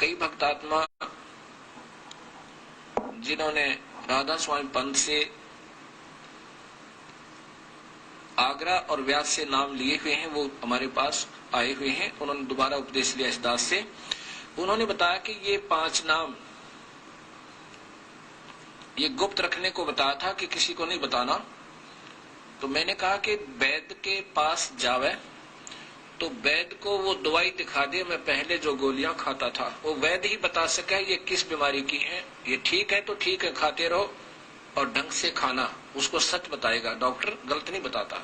कई भक्तात्मा जिन्होंने राधा स्वामी पंथ से आगरा और व्यास से नाम लिए हुए हैं, वो हमारे पास आए हुए हैं। उन्होंने दोबारा उपदेश लिया इस दास से। उन्होंने बताया कि ये 5 नाम ये गुप्त रखने को बताया था कि किसी को नहीं बताना। तो मैंने कहा कि वैद्य के पास जावे तो वैद्य को वो दवाई दिखा दे। मैं पहले जो गोलियां खाता था वो वैद्य ही बता सके ये किस बीमारी की है। ये ठीक है तो ठीक है, खाते रहो और ढंग से खाना, उसको सच बताएगा, डॉक्टर गलत नहीं बताता।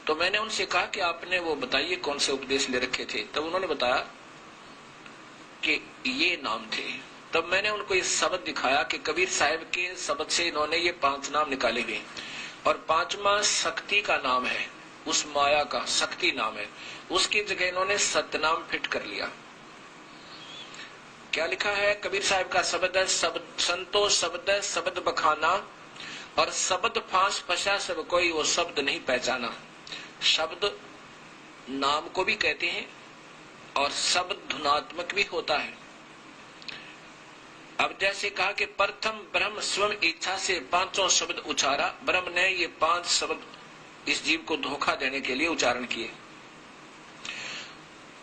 तो मैंने उनसे कहा कि आपने वो बताइए कौन से उपदेश ले रखे थे। तब उन्होंने बताया कि ये नाम थे। तब मैंने उनको ये शब्द दिखाया कि कबीर साहब के शब्द से इन्होंने ये 5 नाम निकाले हुए और 5वां शक्ति का नाम है, उस माया का शक्ति नाम है। उसकी जगह इन्होंने सतनाम फिट कर लिया। क्या लिखा है? कबीर साहब का शब्द है, संतो शब्द है शब्द बखाना और शब्द फांस फंसा सब कोई वो शब्द नहीं पहचाना। शब्द नाम को भी कहते हैं और शब्द धुनात्मक भी होता है। अब जैसे कहा कि प्रथम ब्रह्म स्वयं इच्छा से 5 शब्द उचारा। ब्रह्म ने ये 5 शब्द इस जीव को धोखा देने के लिए उच्चारण किए।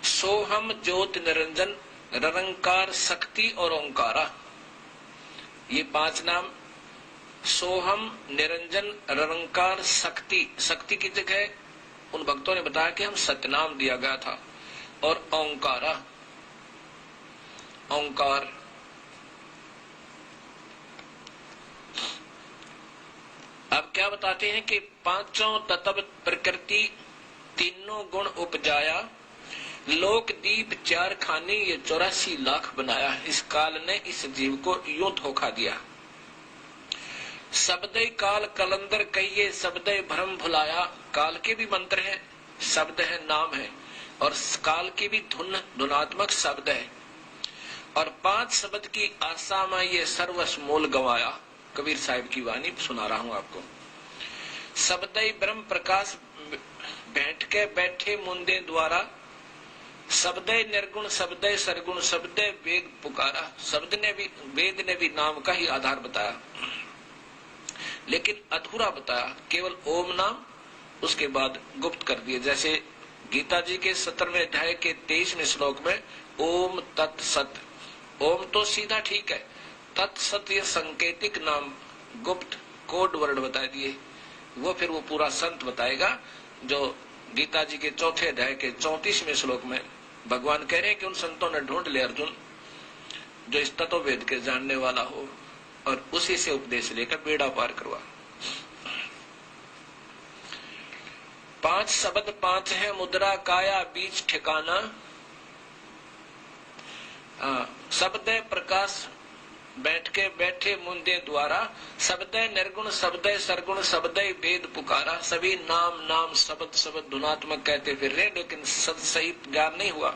सोहम ज्योत निरंजन निरंकार शक्ति और ओंकारा, ये 5 नाम। सोहम निरंजन निरंकार शक्ति, शक्ति की जगह उन भक्तों ने बताया कि हम सतनाम दिया गया था। और ओंकारा, ओंकार। अब क्या बताते हैं कि 5 तत्व प्रकृति तीनों गुण उपजाया, लोक दीप 4 खाने ये 84 लाख बनाया। इस काल ने इस जीव को यूं धोखा दिया। शब्दय काल कलंदर कहिए शब्दय भ्रम भुलाया। काल के भी मंत्र है, शब्द है, नाम है और काल की भी धुनात्मक शब्द है। और 5 शब्द की आशा में ये सर्वस्व मोल गंवाया। कबीर साहिब की वाणी सुना रहा हूं आपको। शब्दय ब्रह्म प्रकाश बैठ के बैठे मुंदे द्वारा, शब्दय निर्गुण शब्दय सरगुण शब्दय वेद पुकारा। शब्द ने भी, वेद ने भी नाम का ही आधार बताया, लेकिन अधूरा बताया। केवल ओम नाम, उसके बाद गुप्त कर दिए। जैसे गीता जी के 17वें अध्याय के 23वें श्लोक में ओम तत्सत, ओम तो सीधा ठीक है, तत्सत ये संकेतिक नाम गुप्त कोड वर्ड बता दिए। वो फिर वो पूरा संत बताएगा। जो गीता जी के 4थे अध्याय के 34वें श्लोक में भगवान कह रहे हैं कि उन संतों ने ढूंढ लिया अर्जुन जो इस तत्व वेद के जानने वाला हो और उसी से उपदेश लेकर बेड़ा पार करवा। 5 शब्द 5 है मुद्रा काया बीच ठिकाना। शब्द प्रकाश बैठ के बैठे मुंदे द्वारा, शब्द निर्गुण शब्द सरगुण शब्द वेद पुकारा। सभी नाम नाम शब्द शब्द धुनात्मक कहते फिर रहे, लेकिन सही ज्ञान नहीं हुआ।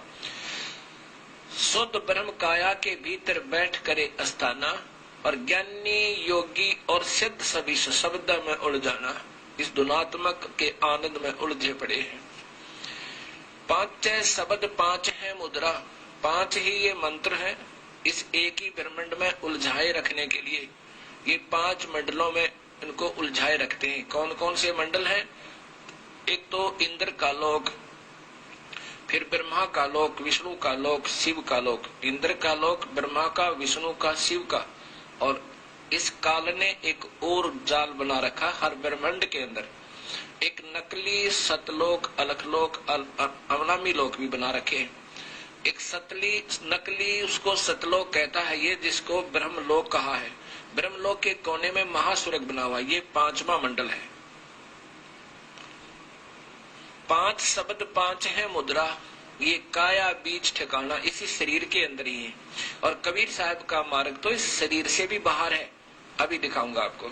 शुद्ध ब्रह्म काया के भीतर बैठ करे अस्थाना और ज्ञानी योगी और सिद्ध सभी शब्द में उड़ जाना। इस धुनात्मक के आनंद में उलझे पड़े हैं। 5 शब्द 5 है मुद्रा, 5 ही ये मंत्र है। इस एक ही ब्रह्मांड में उलझाए रखने के लिए ये 5 मंडलों में इनको उलझाए रखते हैं। कौन कौन से मंडल हैं? एक तो इंद्र का लोक, फिर ब्रह्मा का लोक, विष्णु का लोक, शिव का लोक। इंद्र का लोक, ब्रह्मा का, विष्णु का, शिव का। और इस काल ने एक और जाल बना रखा हर ब्रह्मांड के अंदर। एक नकली सतलोक, अलखलोक, अवनामी लोक भी बना रखे। एक नकली उसको सतलोक कहता है, ये जिसको ब्रह्मलोक कहा है। ब्रह्मलोक के कोने में महासुरग बना हुआ, ये 5वां मंडल है। 5 शब्द 5 है मुद्रा, ये काया बीच ठिकाना इसी शरीर के अंदर ही है। और कबीर साहब का मार्ग तो इस शरीर से भी बाहर है, अभी दिखाऊंगा आपको।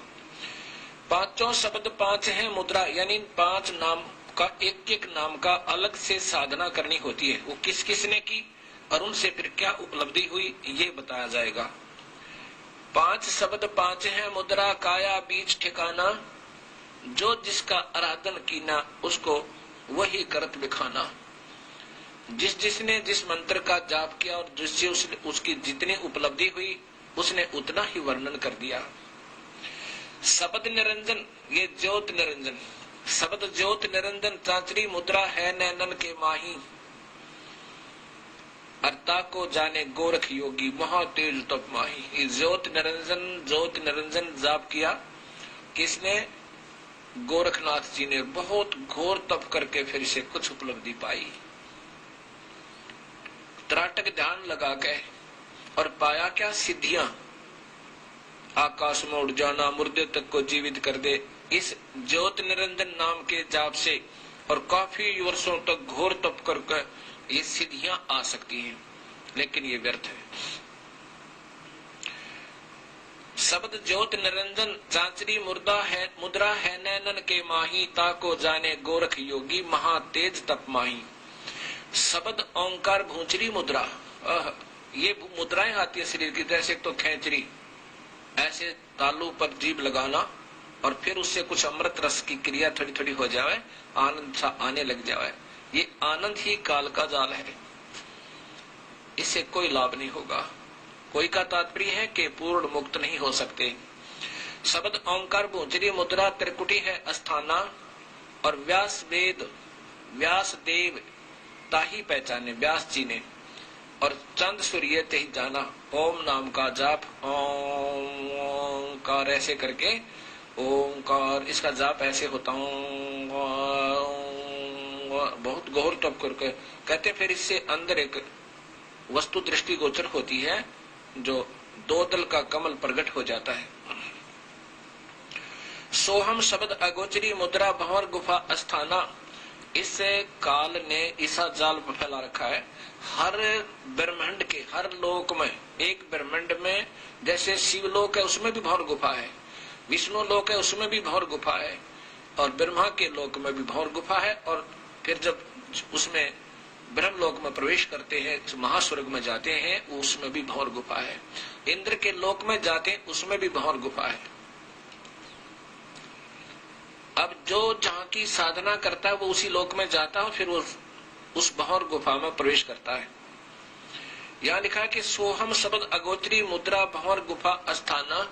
5 शब्द 5 है मुद्रा, यानी 5 नाम का एक एक नाम का अलग से साधना करनी होती है। वो किस किस ने की और उनसे फिर क्या उपलब्धि हुई ये बताया जाएगा। 5 शब्द 5 है मुद्रा काया बीच ठिकाना, जो जिसका आराधन कीना उसको वही करत बिखाना। जिसने जिस मंत्र का जाप किया और जिससे उसकी जितनी उपलब्धि हुई उसने उतना ही वर्णन कर दिया। शब्द निरंजन, ये ज्योत निरंजन, शब्द ज्योत निरंजन चांचरी मुद्रा है नैनन के माही, अर्ता को जाने गोरख योगी महा तेज तप माही। ज्योत निरंजन जाप किया किसने? गोरखनाथ जी ने बहुत घोर तप करके फिर से कुछ उपलब्धि पाई। त्राटक ध्यान लगा के और पाया क्या? सिद्धियां। आकाश में उड़ जाना, मुर्दे तक को जीवित कर दे, इस ज्योत निरंजन नाम के जाप से और काफी वर्षों तक घोर तप करके ये सिद्धियां आ सकती हैं, लेकिन ये व्यर्थ है। शब्द ज्योत निरंजन चांचरी मुद्रा है नैनन के माही, ताको जाने गोरख योगी महा तेज तप माही। शब्द ओंकार भूंचरी मुद्रा, ये मुद्राएं आती है शरीर की, जैसे तो खेचरी, ऐसे तालू पर जीभ लगाना और फिर उससे कुछ अमृत रस की क्रिया थोड़ी थोड़ी हो जाए, आनंद सा आने लग जाए। ये आनंद ही काल का जाल है, इससे कोई लाभ नहीं होगा। कोई का तात्पर्य है कि पूर्ण मुक्त नहीं हो सकते। शब्द ओंकार भूंचरी मुद्रा त्रिकुटी है अस्थाना, और व्यास देव ताही पहचाने, व्यास जी ने, और चंद सूर्य ते ही जाना। ओम नाम का जाप, ओंकार ऐसे करके, ओंकार इसका जाप ऐसे होता हूँ, बहुत गौर तप करके कहते। फिर इससे अंदर एक वस्तु दृष्टि गोचर होती है, जो दो दल का कमल प्रकट हो जाता है। सोहम शब्द अगोचरी मुद्रा भंवर गुफा अस्थाना, इससे काल ने ईसा जाल फैला रखा है। हर ब्रह्मांड के हर लोक में, एक ब्रह्मांड में जैसे शिवलोक है उसमें भी भंवर गुफा है, विष्णु लोक है उसमें भी भंवर गुफा है, और ब्रह्मा के लोक में भी भंवर गुफा है। और फिर जब उसमें ब्रह्म लोक में प्रवेश करते हैं, महास्वर्ग में जाते हैं, उसमें भी भंवर गुफा है। इंद्र के लोक में जाते हैं, उसमें भी भंवर गुफा है। अब जो जहाँ की साधना करता है वो उसी लोक में जाता है, फिर वो उस भंवर गुफा में प्रवेश करता है। यहाँ लिखा है कि सोहम शब्द अगोचरी मुद्रा भंवर गुफा अस्थाना,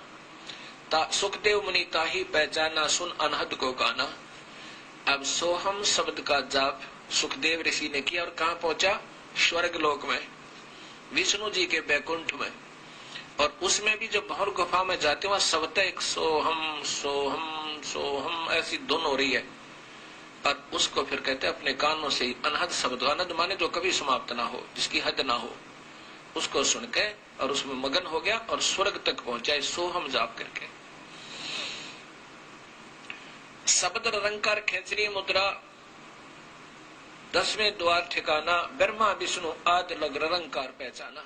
सुखदेव मुनि ताही पहचाना सुन अनहद को गाना। अब सोहम शब्द का जाप सुखदेव ऋषि ने किया और कहाँ पहुंचा? स्वर्ग लोक में, विष्णु जी के बैकुंठ में। और उसमें भी जब भंवर गुफा में जाते वहां सबत एक सोहम सोहम सोहम ऐसी धुन हो रही है, और उसको फिर कहते हैं अपने कानों से अनहद शब्द, अनहद माने जो कभी समाप्त ना हो, जिसकी हद ना हो, उसको सुन के और उसमें मगन हो गया और स्वर्ग तक पहुंचा सोहम जाप करके। शब्द निरंकार खेचरी मुद्रा 10वें द्वार ठिकाना, ब्रह्मा विष्णु आदि लग निरंकार पहचाना।